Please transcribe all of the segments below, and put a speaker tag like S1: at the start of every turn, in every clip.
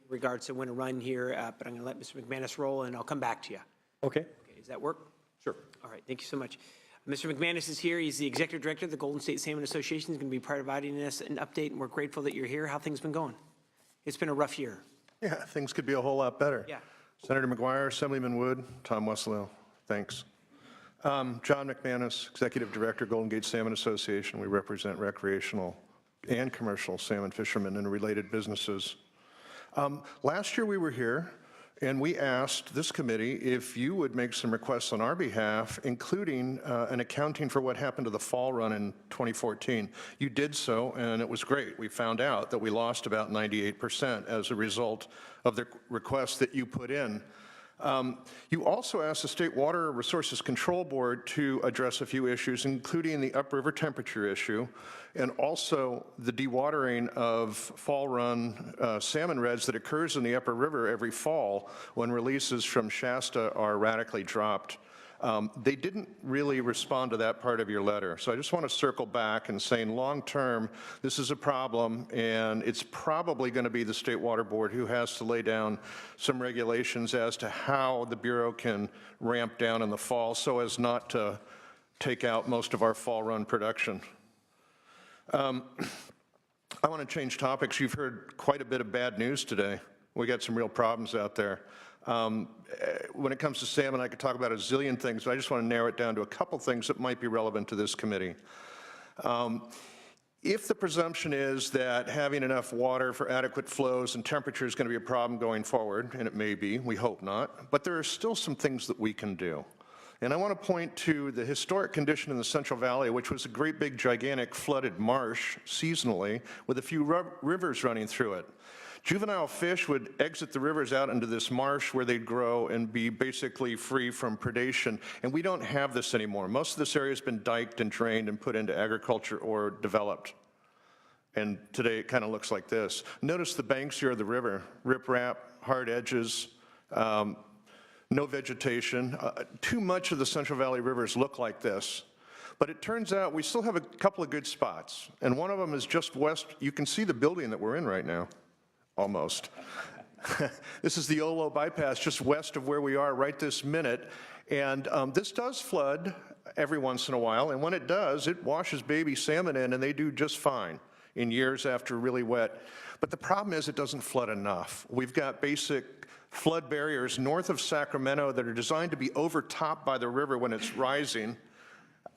S1: regards to when to run here, but I'm going to let Mr. McManus roll, and I'll come back to you.
S2: Okay.
S1: Okay, does that work?
S2: Sure.
S1: All right, thank you so much. Mr. McManus is here. He's the Executive Director of the Golden State Salmon Association. He's going to be providing us an update, and we're grateful that you're here. How things been going? It's been a rough year.
S3: Yeah, things could be a whole lot better.
S1: Yeah.
S3: Senator McGuire, Assemblyman Wood, Tom Weslow, thanks. John McManus, Executive Director, Golden Gate Salmon Association. We represent recreational and commercial salmon fishermen and related businesses. Last year we were here and we asked this committee if you would make some requests on our behalf, including an accounting for what happened to the fall run in 2014. You did so, and it was great. We found out that we lost about 98% as a result of the requests that you put in. You also asked the State Water Resources Control Board to address a few issues, including the upriver temperature issue, and also the dewatering of fall run salmon redds that occurs in the upper river every fall when releases from Shasta are radically dropped. They didn't really respond to that part of your letter. So I just want to circle back and saying long term, this is a problem, and it's probably going to be the State Water Board who has to lay down some regulations as to how the Bureau can ramp down in the fall so as not to take out most of our fall run production. I want to change topics. You've heard quite a bit of bad news today. We got some real problems out there. When it comes to salmon, I could talk about a zillion things, but I just want to narrow it down to a couple things that might be relevant to this committee. If the presumption is that having enough water for adequate flows and temperature is going to be a problem going forward, and it may be, we hope not, but there are still some things that we can do. And I want to point to the historic condition in the Central Valley, which was a great big gigantic flooded marsh seasonally with a few rivers running through it. Juvenile fish would exit the rivers out into this marsh where they'd grow and be basically free from predation, and we don't have this anymore. Most of this area has been diked and drained and put into agriculture or developed. And today it kind of looks like this. Notice the banks here of the river, riprap, hard edges, no vegetation. Too much of the Central Valley rivers look like this. But it turns out we still have a couple of good spots, and one of them is just west. You can see the building that we're in right now. Almost. This is the Olo bypass just west of where we are right this minute. And this does flood every once in a while. And when it does, it washes baby salmon in and they do just fine in years after really wet. But the problem is it doesn't flood enough. We've got basic flood barriers north of Sacramento that are designed to be overtopped by the river when it's rising.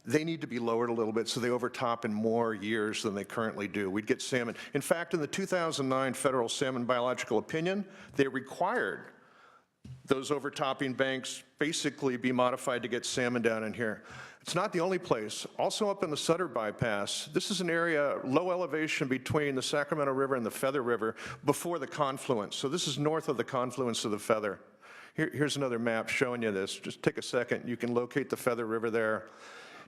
S3: They need to be lowered a little bit so they overtop in more years than they currently do. We'd get salmon. In fact, in the 2009 Federal Salmon Biological Opinion, they required those overtopping banks basically be modified to get salmon down in here. It's not the only place. Also up in the Sutter Bypass, this is an area, low elevation between the Sacramento River and the Feather River before the confluence. So this is north of the confluence of the Feather. Here's another map showing you this. Just take a second. You can locate the Feather River there.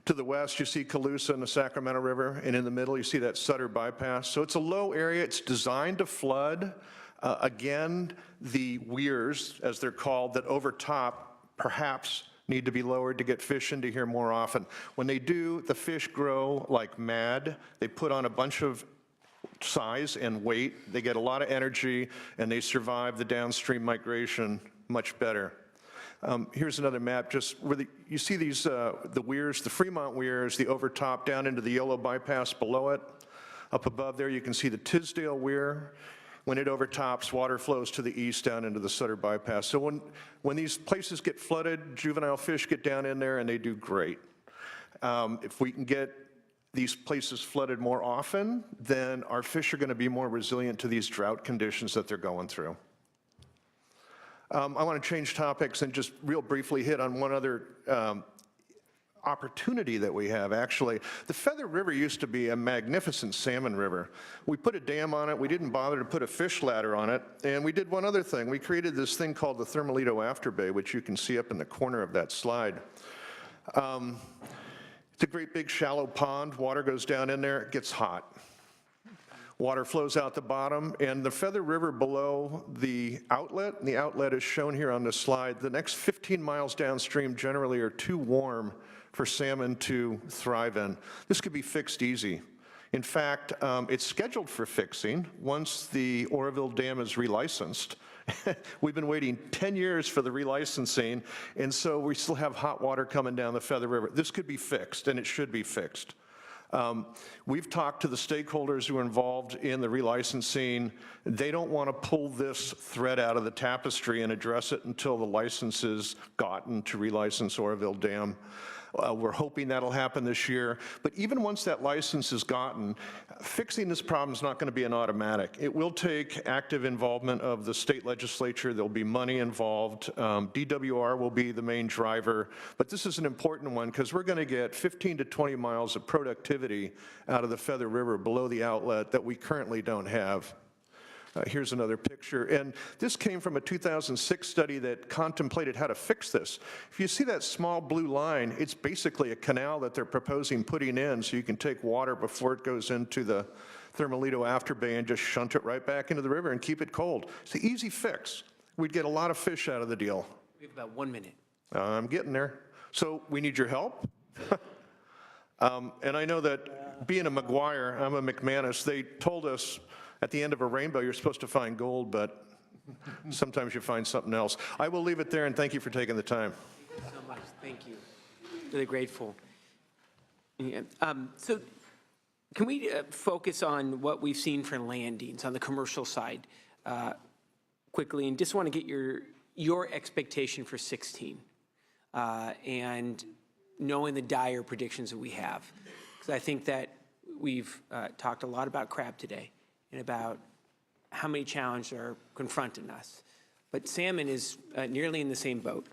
S3: To the west, you see Colusa and the Sacramento River, and in the middle, you see that Sutter Bypass. So it's a low area. It's designed to flood. Again, the weirs, as they're called, that overtop perhaps need to be lowered to get fish into here more often. When they do, the fish grow like mad. They put on a bunch of size and weight. They get a lot of energy, and they survive the downstream migration much better. Here's another map, just where you see these, the weirs, the Fremont weirs, the overtop down into the Yolo Bypass below it. Up above there, you can see the Tisdale weir. When it overtops, water flows to the east down into the Sutter Bypass. So when these places get flooded, juvenile fish get down in there and they do great. If we can get these places flooded more often, then our fish are going to be more resilient to these drought conditions that they're going through. I want to change topics and just real briefly hit on one other opportunity that we have, actually. The Feather River used to be a magnificent salmon river. We put a dam on it. We didn't bother to put a fish ladder on it. And we did one other thing. We created this thing called the Thermalito Afterbay, which you can see up in the corner of that slide. It's a great big shallow pond. Water goes down in there. It gets hot. Water flows out the bottom, and the Feather River below the outlet is shown here on this slide. The next 15 miles downstream generally are too warm for salmon to thrive in. This could be fixed easy. In fact, it's scheduled for fixing once the Oroville Dam is relicensed. We've been waiting 10 years for the relicensing, and so we still have hot water coming down the Feather River. This could be fixed, and it should be fixed. We've talked to the stakeholders who are involved in the relicensing. They don't want to pull this thread out of the tapestry and address it until the license is gotten to relicense Oroville Dam. We're hoping that'll happen this year. But even once that license is gotten, fixing this problem is not going to be an automatic. It will take active involvement of the state legislature. There'll be money involved. DWR will be the main driver. But this is an important one because we're going to get 15 to 20 miles of productivity out of the Feather River below the outlet that we currently don't have. Here's another picture. And this came from a 2006 study that contemplated how to fix this. If you see that small blue line, it's basically a canal that they're proposing putting in so you can take water before it goes into the Thermalito afterbay and just shunt it right back into the river and keep it cold. It's an easy fix. We'd get a lot of fish out of the deal.
S1: We have about 1 minute.
S3: I'm getting there. So we need your help. And I know that being a McGuire, I'm a McManus, they told us at the end of a rainbow, you're supposed to find gold, but sometimes you find something else. I will leave it there, and thank you for taking the time.
S1: Thank you so much. Thank you. Really grateful. Yeah, so can we focus on what we've seen for landings on the commercial side quickly, and just want to get your expectation for 16 and knowing the dire predictions that we have. Because I think that we've talked a lot about crab today, and about how many challenges are confronting us. But salmon is nearly in the same boat.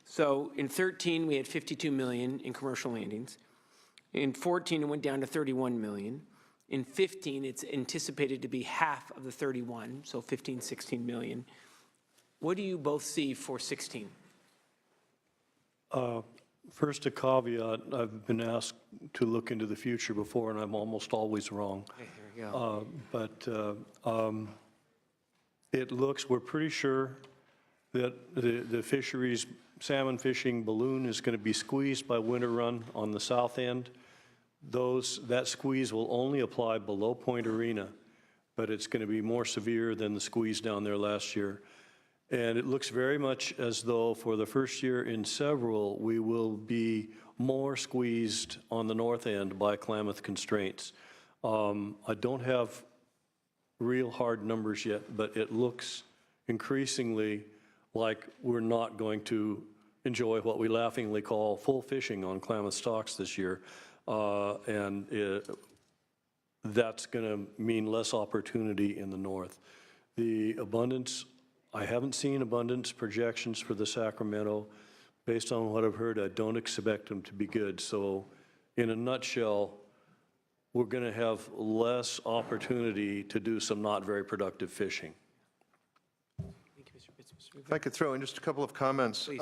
S1: So in 13, we had 52 million in commercial landings. In 14, it went down to 31 million. In 15, it's anticipated to be half of the 31, so 15, 16 million. What do you both see for 16?
S2: First, a caveat. I've been asked to look into the future before, and I'm almost always wrong.
S1: Okay, here we go.
S2: It looks, we're pretty sure that the fisheries salmon fishing balloon is going to be squeezed by winter run on the south end. That squeeze will only apply below Point Arena, but it's going to be more severe than the squeeze down there last year. And it looks very much as though for the first year in several, we will be more squeezed on the north end by Klamath constraints. I don't have real hard numbers yet, but it looks increasingly like we're not going to enjoy what we laughingly call full fishing on Klamath stocks this year. That's going to mean less opportunity in the north. The abundance, I haven't seen abundance projections for the Sacramento. Based on what I've heard, I don't expect them to be good. So in a nutshell, we're going to have less opportunity to do some not very productive fishing.
S1: Thank you, Mr. Pitts.
S3: If I could throw in just a couple of comments.
S1: Please.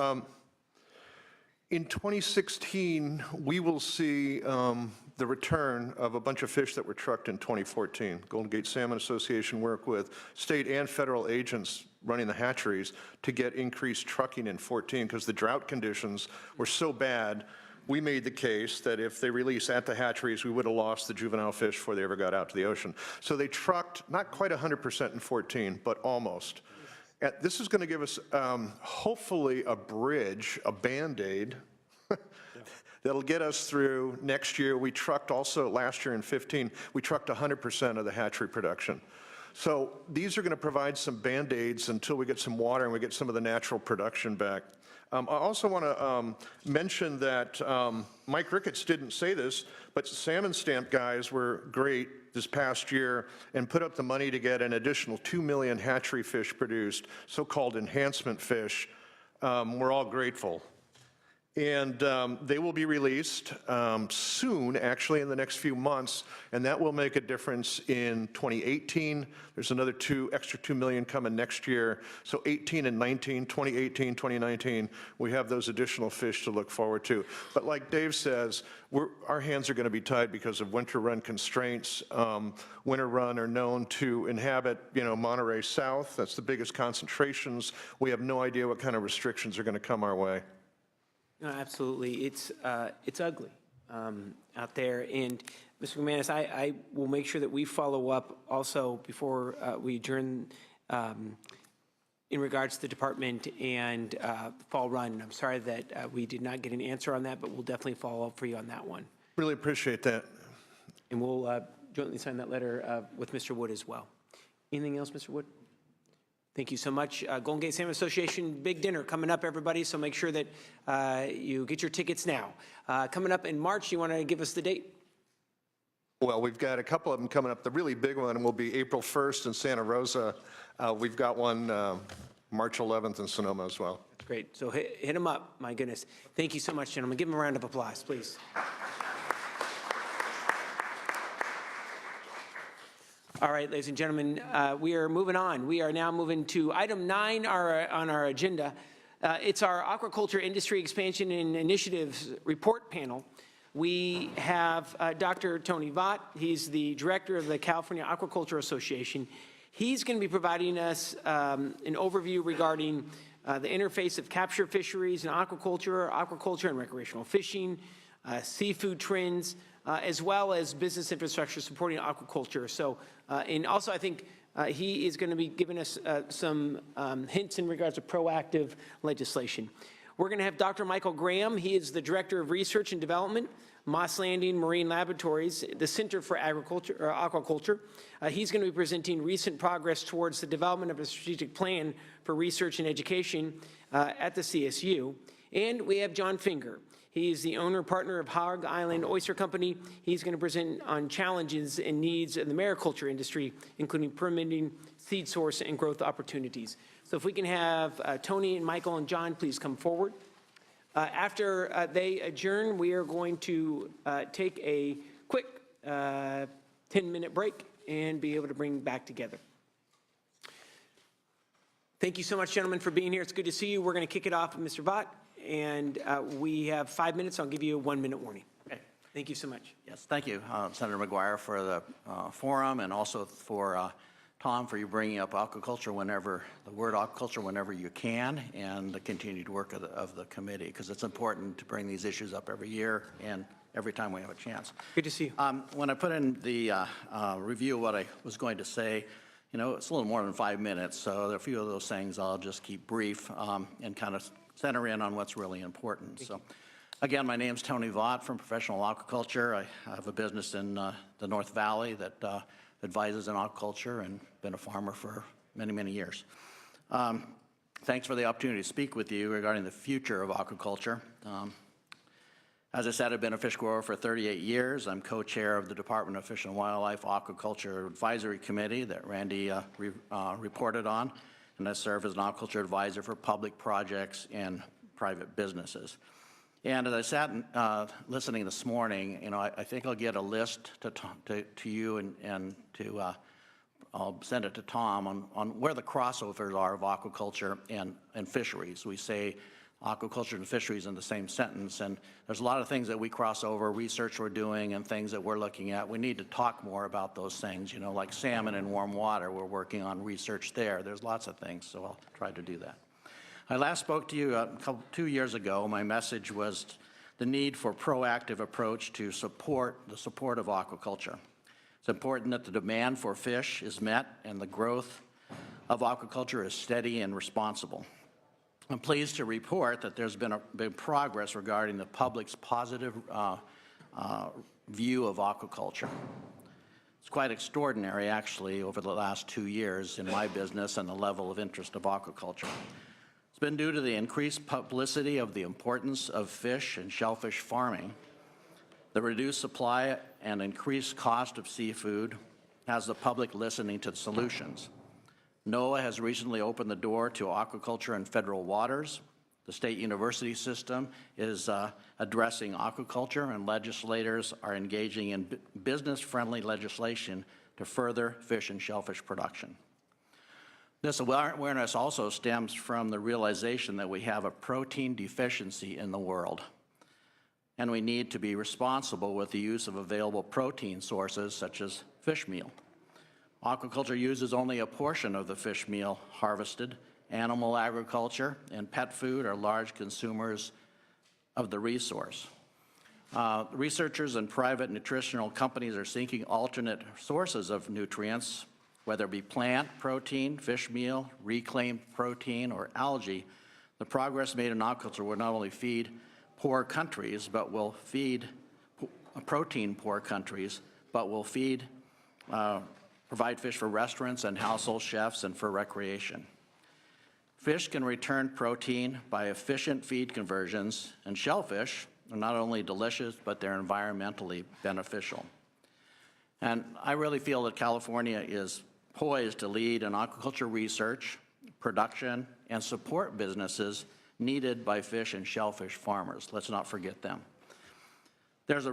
S3: In 2016, we will see the return of a bunch of fish that were trucked in 2014. Golden Gate Salmon Association worked with state and federal agents running the hatcheries to get increased trucking in 14 because the drought conditions were so bad. We made the case that if they release at the hatcheries, we would have lost the juvenile fish before they ever got out to the ocean. So they trucked, not quite 100% in 14, but almost. This is going to give us, hopefully, a bridge, a Band-Aid, that'll get us through next year. We trucked also, last year in 15, we trucked 100% of the hatchery production. So these are going to provide some Band-Aids until we get some water and we get some of the natural production back. I also want to mention that Mike Ricketts didn't say this, but salmon stamp guys were great this past year and put up the money to get an additional 2 million hatchery fish produced, so-called enhancement fish. We're all grateful. And they will be released soon, actually, in the next few months, and that will make a difference in 2018. There's another extra 2 million coming next year. So 18 and 19, 2018, 2019, we have those additional fish to look forward to. But like Dave says, our hands are going to be tied because of winter run constraints. Winter run are known to inhabit, Monterey South. That's the biggest concentrations. We have no idea what kind of restrictions are going to come our way.
S1: No, absolutely. It's ugly out there. And Mr. McManus, I will make sure that we follow up also before we adjourn in regards to the department and fall run. I'm sorry that we did not get an answer on that, but we'll definitely follow up for you on that one.
S3: Really appreciate that.
S1: And we'll jointly sign that letter with Mr. Wood as well. Anything else, Mr. Wood? Thank you so much. Golden Gate Salmon Association big dinner coming up, everybody, so make sure that you get your tickets now. Coming up in March, you want to give us the date?
S3: Well, we've got a couple of them coming up. The really big one will be April 1st in Santa Rosa. We've got one March 11th in Sonoma as well.
S1: That's great. So hit them up. My goodness. Thank you so much, gentlemen. Give them a round of applause, please. All right, ladies and gentlemen, we are moving on. We are now moving to item 9 on our agenda. It's our Aquaculture Industry Expansion and Initiatives Report Panel. We have Dr. Tony Vaught. He's the director of the California Aquaculture Association. He's going to be providing us an overview regarding the interface of capture fisheries and aquaculture and recreational fishing, seafood trends, as well as business infrastructure supporting aquaculture. So, and also I think he is going to be giving us some hints in regards to proactive legislation. We're going to have Dr. Michael Graham. He is the Director of Research and Development, Moss Landing Marine Laboratories, the Center for Aquaculture. He's going to be presenting recent progress towards the development of a strategic plan for research and education at the CSU. And we have John Finger. He's the owner-partner of Hog Island Oyster Company. He's going to present on challenges and needs of the mariculture industry, including permitting, seed source, and growth opportunities. So if we can have Tony and Michael and John please come forward. After they adjourn, we are going to take a quick 10-minute break and be able to bring back together. Thank you so much, gentlemen, for being here. It's good to see you. We're going to kick it off with Mr. Vaught, and we have 5 minutes. I'll give you a 1-minute warning.
S4: Okay.
S1: Thank you so much.
S4: Yes, thank you, Senator McGuire, for the forum, and also for Tom, for you bringing up aquaculture whenever, the word aquaculture whenever you can, and the continued work of the committee, because it's important to bring these issues up every year and every time we have a chance.
S1: Good to see you.
S4: When I put in the review of what I was going to say, you know, it's a little more than 5 minutes, so there are a few of those things I'll just keep brief and kind of center in on what's really important. So, again, my name's Tony Vaught from Professional Aquaculture. I have a business in the North Valley that advises in aquaculture and been a farmer for many, many years. Thanks for the opportunity to speak with you regarding the future of aquaculture. As I said, I've been a fish grower for 38 years. I'm co-chair of the Department of Fish and Wildlife Aquaculture Advisory Committee that Randy reported on, and I serve as an aquaculture advisor for public projects and private businesses. And as I sat listening this morning, you know, I think I'll get a list to you and to I'll send it to Tom on where the crossovers are of aquaculture and fisheries. We say aquaculture and fisheries in the same sentence, and there's a lot of things that we cross over, research we're doing and things that we're looking at. We need to talk more about those things, you know, like salmon in warm water. We're working on research there. There's lots of things, so I'll try to do that. I last spoke to you 2 years ago. My message was the need for proactive approach to support of aquaculture. It's important that the demand for fish is met and the growth of aquaculture is steady and responsible. I'm pleased to report that there's been progress regarding the public's positive view of aquaculture. It's quite extraordinary, actually, over the last 2 years in my business and the level of interest of aquaculture. It's been due to the increased publicity of the importance of fish and shellfish farming. The reduced supply and increased cost of seafood has the public listening to the solutions. NOAA has recently opened the door to aquaculture in federal waters. The state university system is addressing aquaculture, and legislators are engaging in business-friendly legislation to further fish and shellfish production. This awareness also stems from the realization that we have a protein deficiency in the world, and we need to be responsible with the use of available protein sources such as fish meal. Aquaculture uses only a portion of the fish meal harvested. Animal agriculture and pet food are large consumers of the resource. Researchers and private nutritional companies are seeking alternate sources of nutrients, whether it be plant protein, fish meal, reclaimed protein, or algae. The progress made in aquaculture will not only feed poor countries, but will feed protein-poor countries, but will provide fish for restaurants and household chefs and for recreation. Fish can return protein by efficient feed conversions, and shellfish are not only delicious, but they're environmentally beneficial. And I really feel that California is poised to lead in aquaculture research, production, and support businesses needed by fish and shellfish farmers. Let's not forget them. There's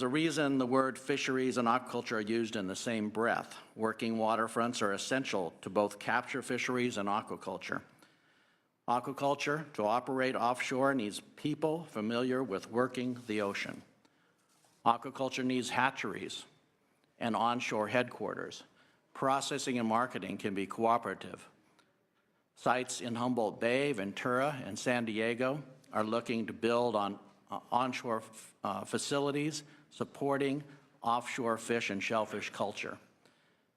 S4: a reason the word fisheries and aquaculture are used in the same breath. Working waterfronts are essential to both capture fisheries and aquaculture. Aquaculture, to operate offshore, needs people familiar with working the ocean. Aquaculture needs hatcheries and onshore headquarters. Processing and marketing can be cooperative. Sites in Humboldt Bay, Ventura, and San Diego are looking to build on onshore facilities supporting offshore fish and shellfish culture.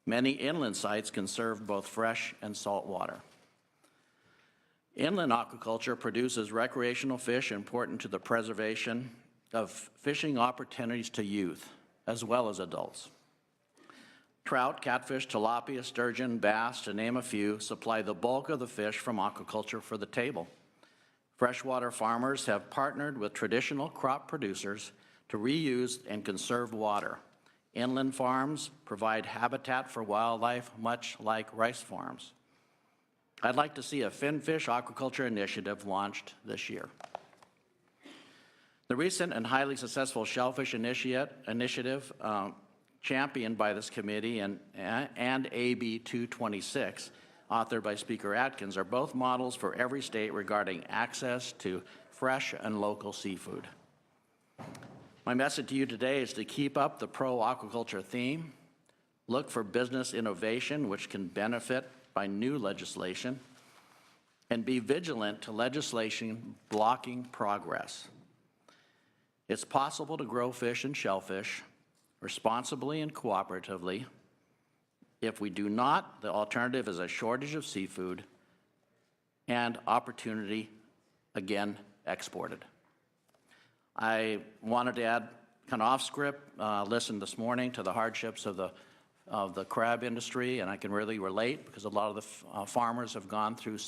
S4: Many inland sites can serve both fresh and salt water. Inland aquaculture produces recreational fish important to the preservation of fishing opportunities to youth as well as adults. Trout, catfish, tilapia, sturgeon, bass, to name a few, supply the bulk of the fish from aquaculture for the table. Freshwater farmers have partnered with traditional crop producers to reuse and conserve water. Inland farms provide habitat for wildlife, much like rice farms. I'd like to see a finfish aquaculture initiative launched this year. The recent and highly successful shellfish initiative championed by this committee and AB 226, authored by Speaker Atkins, are both models for every state regarding access to fresh and local seafood. My message to you today is to keep up the pro-aquaculture theme, look for business innovation which can benefit by new legislation, and be vigilant to legislation blocking progress. It's possible to grow fish and shellfish responsibly and cooperatively. If we do not, the alternative is a shortage of seafood and opportunity, again, exported. I wanted to add, kind of off script, listen this morning to the hardships of the crab industry, and I can really relate because a lot of the farmers have gone through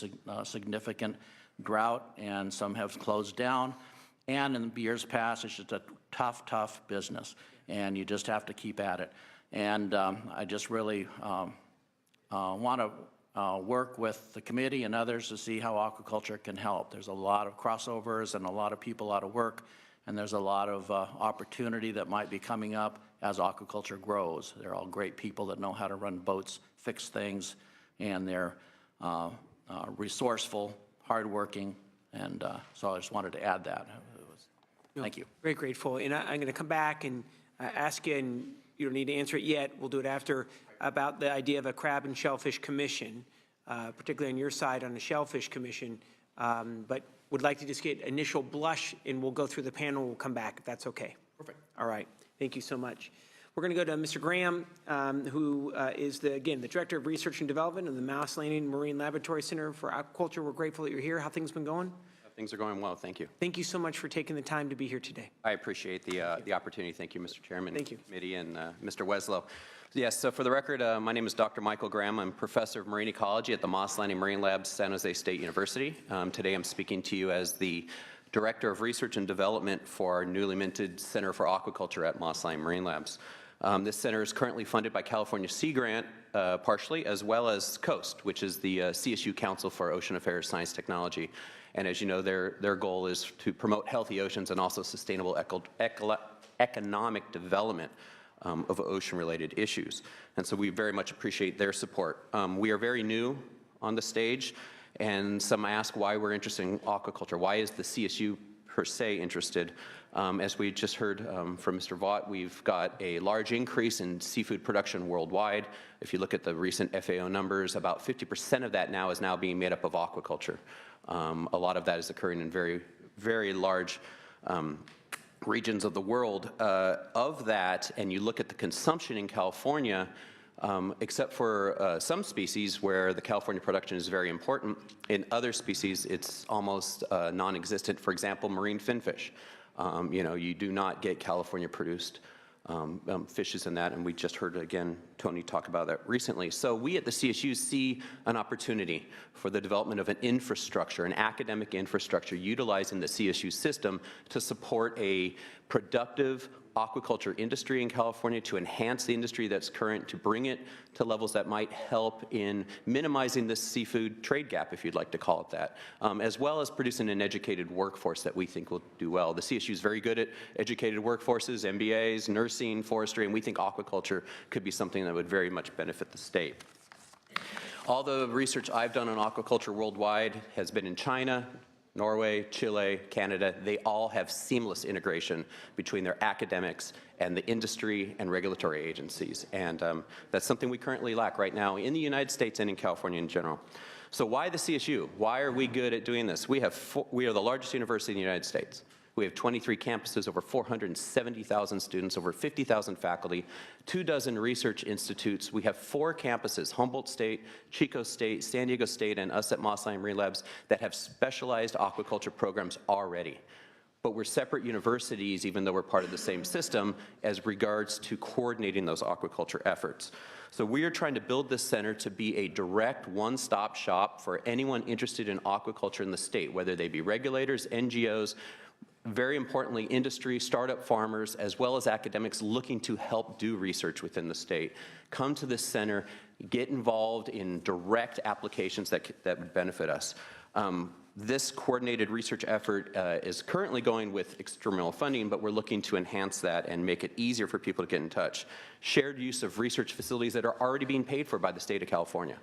S4: significant drought, and some have closed down. And in years past, it's just a tough, tough business, and you just have to keep at it. And I just really want to work with the committee and others to see how aquaculture can help. There's a lot of crossovers and a lot of people out of work, and there's a lot of opportunity that might be coming up as aquaculture grows. They're all great people that know how to run boats, fix things, and they're resourceful, hardworking, and so I just wanted to add that. Thank you.
S1: Very grateful. And I'm going to come back and ask you, and you don't need to answer it yet, we'll do it after, about the idea of a crab and shellfish commission, particularly on your side on the shellfish commission, but would like to just get initial blush, and we'll go through the panel, we'll come back, if that's okay.
S4: Perfect.
S1: All right. Thank you so much. We're going to go to Mr. Graham, who is, again, the Director of Research and Development of the Mouse Landing Marine Laboratory Center for Aquaculture. We're grateful that you're here. How things been going?
S5: Things are going well, thank you.
S1: Thank you so much for taking the time to be here today.
S5: I appreciate the opportunity. Thank you, Mr. Chairman.
S1: Thank you.
S5: Committee, and Mr. Weslow. Yes, so for the record, my name is Dr. Michael Graham. I'm Professor of Marine Ecology at the Moss Landing Marine Labs, San Jose State University. Today I'm speaking to you as the Director of Research and Development for our newly minted Center for Aquaculture at Moss Landing Marine Labs. This center is currently funded by California Sea Grant, partially, as well as COAST, which is the CSU Council for Ocean Affairs, Science, Technology. And as you know, their goal is to promote healthy oceans and also sustainable economic development of ocean-related issues. And so we very much appreciate their support. We are very new on the stage, and some ask why we're interested in aquaculture. Why is the CSU per se interested? As we just heard from Mr. Vaught, we've got a large increase in seafood production worldwide. If you look at the recent FAO numbers, about 50% of that now is being made up of aquaculture. A lot of that is occurring in very, very large regions of the world. Of that, and you look at the consumption in California, except for some species where the California production is very important, in other species it's almost non-existent. For example, marine finfish. You do not get California-produced fishes in that, and we just heard, again, Tony talk about that recently. So we at the CSU see an opportunity for the development of an infrastructure, an academic infrastructure, utilizing the CSU system to support a productive aquaculture industry in California, to enhance the industry that's current, to bring it to levels that might help in minimizing this seafood trade gap, if you'd like to call it that, as well as producing an educated workforce that we think will do well. The CSU is very good at educated workforces, MBAs, nursing, forestry, and we think aquaculture could be something that would very much benefit the state. All the research I've done on aquaculture worldwide has been in China, Norway, Chile, Canada. They all have seamless integration between their academics and the industry and regulatory agencies. And that's something we currently lack right now in the United States and in California in general. So why the CSU? Why are we good at doing this? We are the largest university in the United States. We have 23 campuses, over 470,000 students, over 50,000 faculty, 24 research institutes. We have 4 campuses, Humboldt State, Chico State, San Diego State, and us at Moss Landing Marine Labs, that have specialized aquaculture programs already. But we're separate universities, even though we're part of the same system, as regards to coordinating those aquaculture efforts. So we are trying to build this center to be a direct one-stop shop for anyone interested in aquaculture in the state, whether they be regulators, NGOs, very importantly, industry, startup farmers, as well as academics looking to help do research within the state. Come to this center, get involved in direct applications that would benefit us. This coordinated research effort is currently going with extramural funding, but we're looking to enhance that and make it easier for people to get in touch. Shared use of research facilities that are already being paid for by the state of California.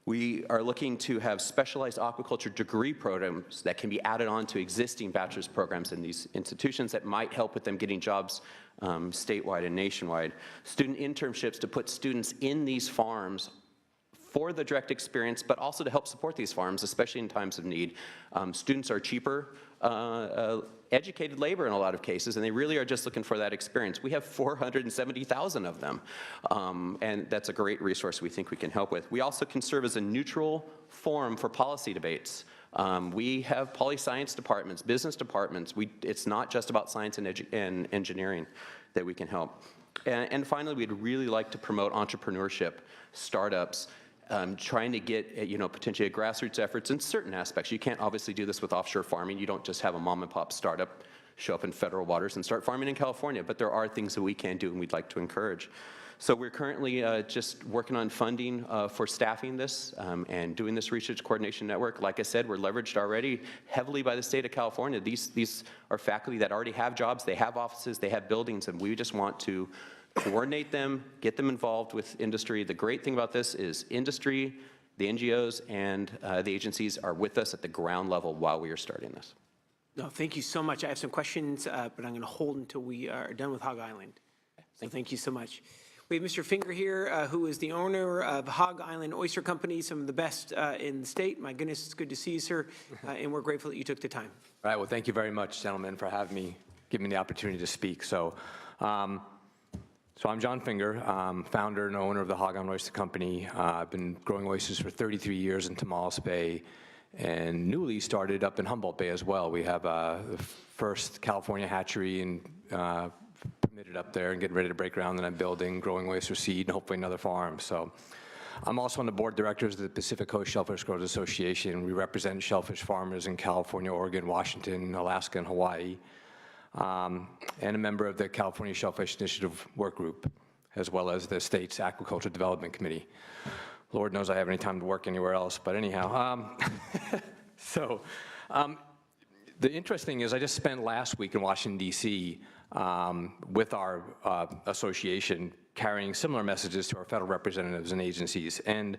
S5: We are looking to have specialized aquaculture degree programs that can be added on to existing bachelor's programs in these institutions that might help with them getting jobs statewide and nationwide. Student internships to put students in these farms for the direct experience, but also to help support these farms, especially in times of need. Students are cheaper, educated labor in a lot of cases, and they really are just looking for that experience. We have 470,000 of them, and that's a great resource we think we can help with. We also can serve as a neutral forum for policy debates. We have poli-science departments, business departments. It's not just about science and engineering that we can help. And finally, we'd really like to promote entrepreneurship, startups, trying to get, potentially grassroots efforts in certain aspects. You can't obviously do this with offshore farming. You don't just have a mom and pop startup show up in federal waters and start farming in California, but there are things that we can do and we'd like to encourage. So we're currently just working on funding for staffing this and doing this research coordination network. Like I said, we're leveraged already heavily by the state of California. These are faculty that already have jobs, they have offices, they have buildings, and we just want to coordinate them, get them involved with industry. The great thing about this is industry, the NGOs, and the agencies are with us at the ground level while we are starting this.
S1: No, thank you so much. I have some questions, but I'm going to hold until we are done with Hog Island. So thank you so much. We have Mr. Finger here, who is the owner of Hog Island Oyster Company, some of the best in the state. My goodness, it's good to see you, sir, and we're grateful that you took the time.
S6: All right, well, thank you very much, gentlemen, for having me, giving me the opportunity to speak. So I'm John Finger, founder and owner of the Hog Island Oyster Company. I've been growing oysters for 33 years in Tomales Bay, and newly started up in Humboldt Bay as well. We have the first California hatchery and permitted up there and getting ready to break ground, and I'm building growing oyster seed and hopefully another farm. So I'm also on the board of directors of the Pacific Coast Shellfish Growers Association. We represent shellfish farmers in California, Oregon, Washington, Alaska, and Hawaii. And a member of the California Shellfish Initiative Work Group, as well as the state's Aquaculture Development Committee. Lord knows I have any time to work anywhere else, but anyhow. The interesting is I just spent last week in Washington, D.C. With our association carrying similar messages to our federal representatives and agencies. And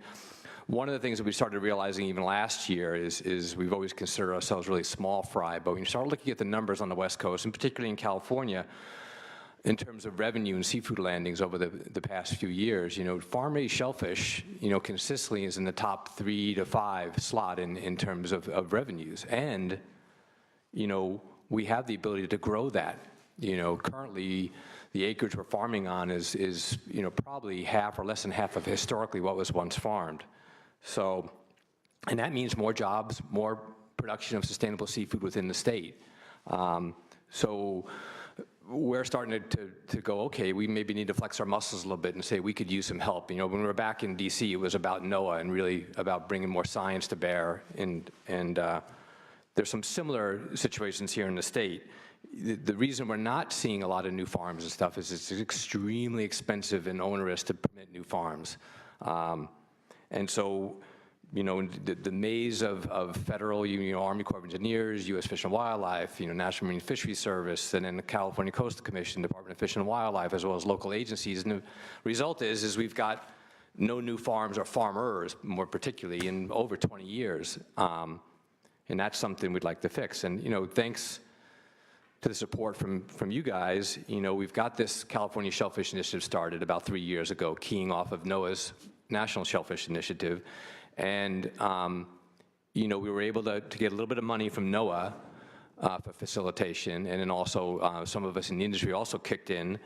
S6: one of the things that we started realizing even last year is we've always considered ourselves really small fry, but when you start looking at the numbers on the West Coast, and particularly in California, in terms of revenue and seafood landings over the past few years, farm-raised shellfish, consistently is in the top 3 to 5 slot in terms of revenues. And, we have the ability to grow that. Currently, the acreage we're farming on is probably half or less than half of historically what was once farmed. So, and that means more jobs, more production of sustainable seafood within the state. So we're starting to go, okay, we maybe need to flex our muscles a little bit and say we could use some help. When we were back in DC, it was about NOAA and really about bringing more science to bear. And there's some similar situations here in the state. The reason we're not seeing a lot of new farms and stuff is it's extremely expensive and onerous to permit new farms. And so, the maze of federal, Army Corps of Engineers, U.S. Fish and Wildlife, National Marine Fisheries Service, and then the California Coastal Commission, Department of Fish and Wildlife, as well as local agencies. And the result is we've got no new farms or farmers, more particularly, in over 20 years. And that's something we'd like to fix. And, thanks to the support from you guys, we've got this California Shellfish Initiative started about 3 years ago, keying off of NOAA's National Shellfish Initiative. And, we were able to get a little bit of money from NOAA for facilitation, and then also some of us in the industry also kicked in,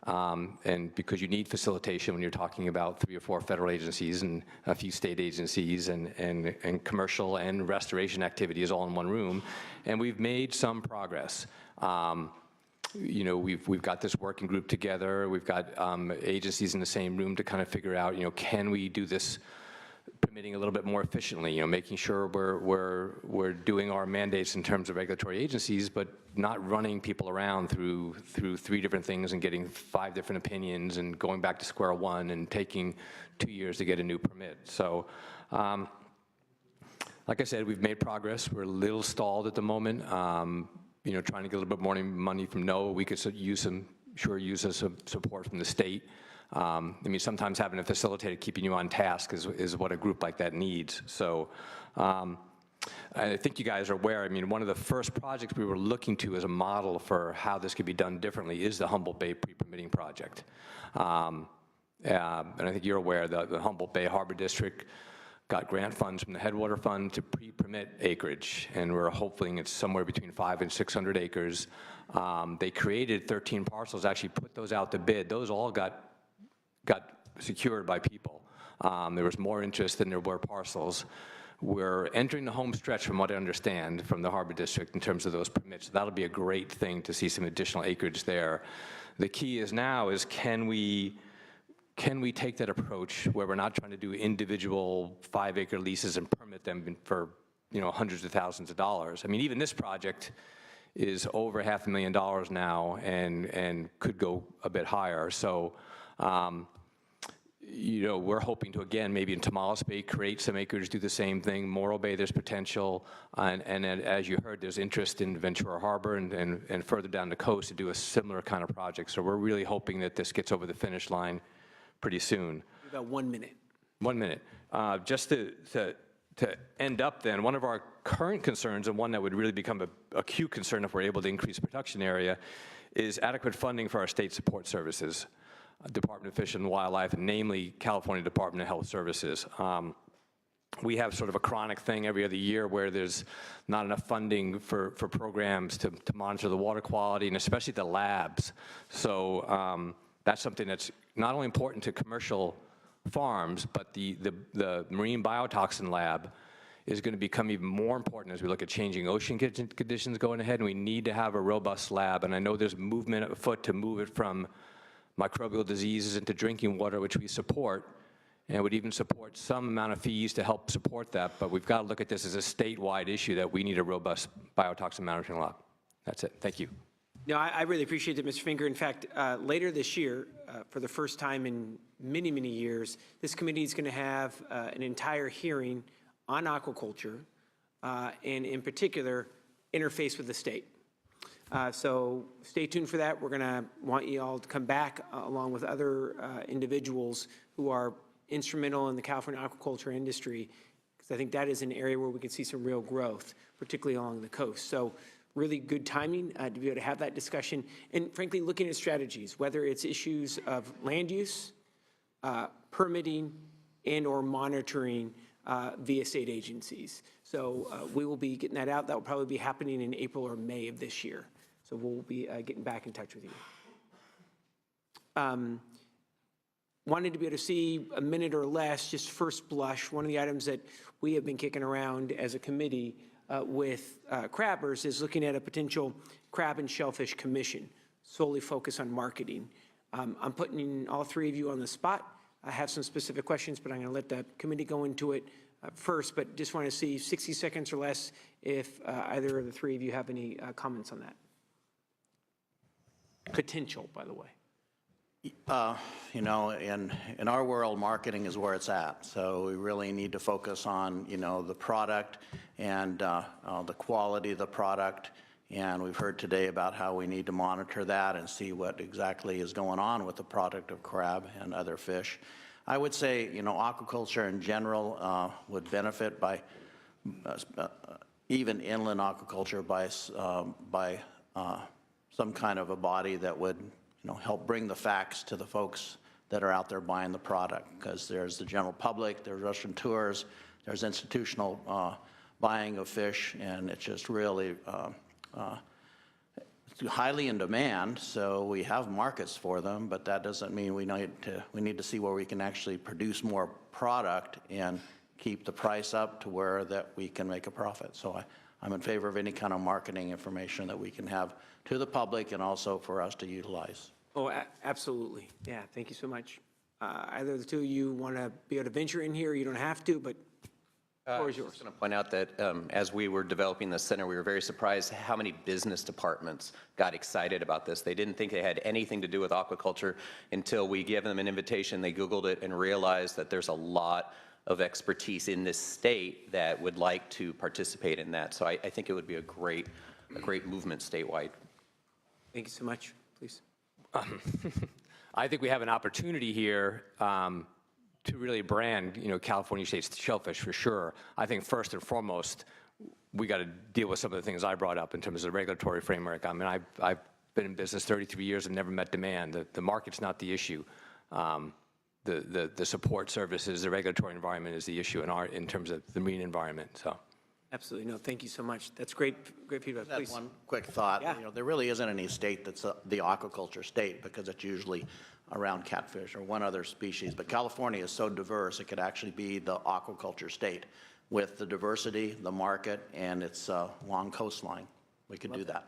S6: and because you need facilitation when you're talking about 3 or 4 federal agencies and a few state agencies and commercial and restoration activities all in one room, and we've made some progress. We've got this working group together. We've got agencies in the same room to kind of figure out, can we do this permitting a little bit more efficiently, making sure we're doing our mandates in terms of regulatory agencies, but not running people around through 3 different things and getting 5 different opinions and going back to square one and taking 2 years to get a new permit. So, like I said, we've made progress. We're a little stalled at the moment. Trying to get a little bit more money from NOAA. We could use some support from the state. Sometimes having a facilitator keeping you on task is what a group like that needs. So I think you guys are aware, one of the first projects we were looking to as a model for how this could be done differently is the Humboldt Bay pre-permitting project. And I think you're aware that the Humboldt Bay Harbor District got grant funds from the Headwater Fund to pre-permit acreage, and we're hoping it's somewhere between 500 and 600 acres. They created 13 parcels, actually put those out to bid. Those all got secured by people. There was more interest than there were parcels. We're entering the home stretch, from what I understand, from the Harbor District in terms of those permits. That'll be a great thing to see some additional acreage there. The key is now is can we take that approach where we're not trying to do individual 5-acre leases and permit them for hundreds of thousands of dollars. Even this project is over $500,000 now and could go a bit higher. So we're hoping to, again, maybe in Tomales Bay, create some acreage, do the same thing. Morro Bay, there's potential. And as you heard, there's interest in Ventura Harbor and further down the coast to do a similar kind of project. So we're really hoping that this gets over the finish line pretty soon.
S1: About 1 minute.
S6: 1 minute. Just to end up then, one of our current concerns, and one that would really become an acute concern if we're able to increase production area, is adequate funding for our state support services. Department of Fish and Wildlife, and namely California Department of Health Services. We have sort of a chronic thing every other year where there's not enough funding for programs to monitor the water quality, and especially the labs. So that's something that's not only important to commercial farms, but the marine biotoxin lab is going to become even more important as we look at changing ocean conditions going ahead, and we need to have a robust lab. And I know there's movement afoot to move it from microbial diseases into drinking water, which we support, and would even support some amount of fees to help support that. But we've got to look at this as a statewide issue that we need a robust biotoxin management lab. That's it. Thank you.
S1: No, I really appreciate it, Mr. Finger. In fact, later this year, for the first time in many, many years, this committee is going to have an entire hearing on aquaculture, and in particular, interface with the state. So stay tuned for that. We're going to want you all to come back along with other individuals who are instrumental in the California aquaculture industry, because I think that is an area where we can see some real growth, particularly along the coast. So really good timing to be able to have that discussion, and frankly, looking at strategies, whether it's issues of land use, permitting, and or monitoring via state agencies. So we will be getting that out. That will probably be happening in April or May of this year. So we'll be getting back in touch with you. Wanted to be able to see a minute or less, just first blush, one of the items that we have been kicking around as a committee with crabbers is looking at a potential crab and shellfish commission, solely focused on marketing. I'm putting all three of you on the spot. I have some specific questions, but I'm going to let the committee go into it first, but just want to see 60 seconds or less if either of the three of you have any comments on that. Potential, by the way.
S4: You know, in our world, marketing is where it's at. So we really need to focus on, you know, the product and the quality of the product. And we've heard today about how we need to monitor that and see what exactly is going on with the product of crab and other fish. I would say, you know, aquaculture in general would benefit by, even inland aquaculture, by some kind of a body that would, you know, help bring the facts to the folks that are out there buying the product, because there's the general public, there's restaurateurs, there's institutional buying of fish, and it's just really highly in demand. So we have markets for them, but that doesn't mean we need to see where we can actually produce more product and keep the price up to where that we can make a profit. So I'm in favor of any kind of marketing information that we can have to the public and also for us to utilize.
S1: Oh, absolutely. Yeah, thank you so much. Either of the two of you want to be able to venture in here, you don't have to, but the floor is yours.
S5: I was just going to point out that as we were developing the center, we were very surprised how many business departments got excited about this. They didn't think they had anything to do with aquaculture until we gave them an invitation. They Googled it and realized that there's a lot of expertise in this state that would like to participate in that. So I think it would be a great movement statewide.
S1: Thank you so much. Please.
S6: I think we have an opportunity here to really brand, you know, California state's shellfish for sure. I think first and foremost, we got to deal with some of the things I brought up in terms of the regulatory framework. I mean, I've been in business 33 years and never met demand. The market's not the issue. The support services, the regulatory environment is the issue in terms of the marine environment. So.
S1: Absolutely. No, thank you so much. That's great feedback.
S4: That's
S1: Please.
S4: one quick thought.
S1: Yeah.
S4: You know, there really isn't any state that's the aquaculture state, because it's usually around catfish or one other species. But California is so diverse, it could actually be the aquaculture state with the diversity, the market, and its long coastline. We could do that.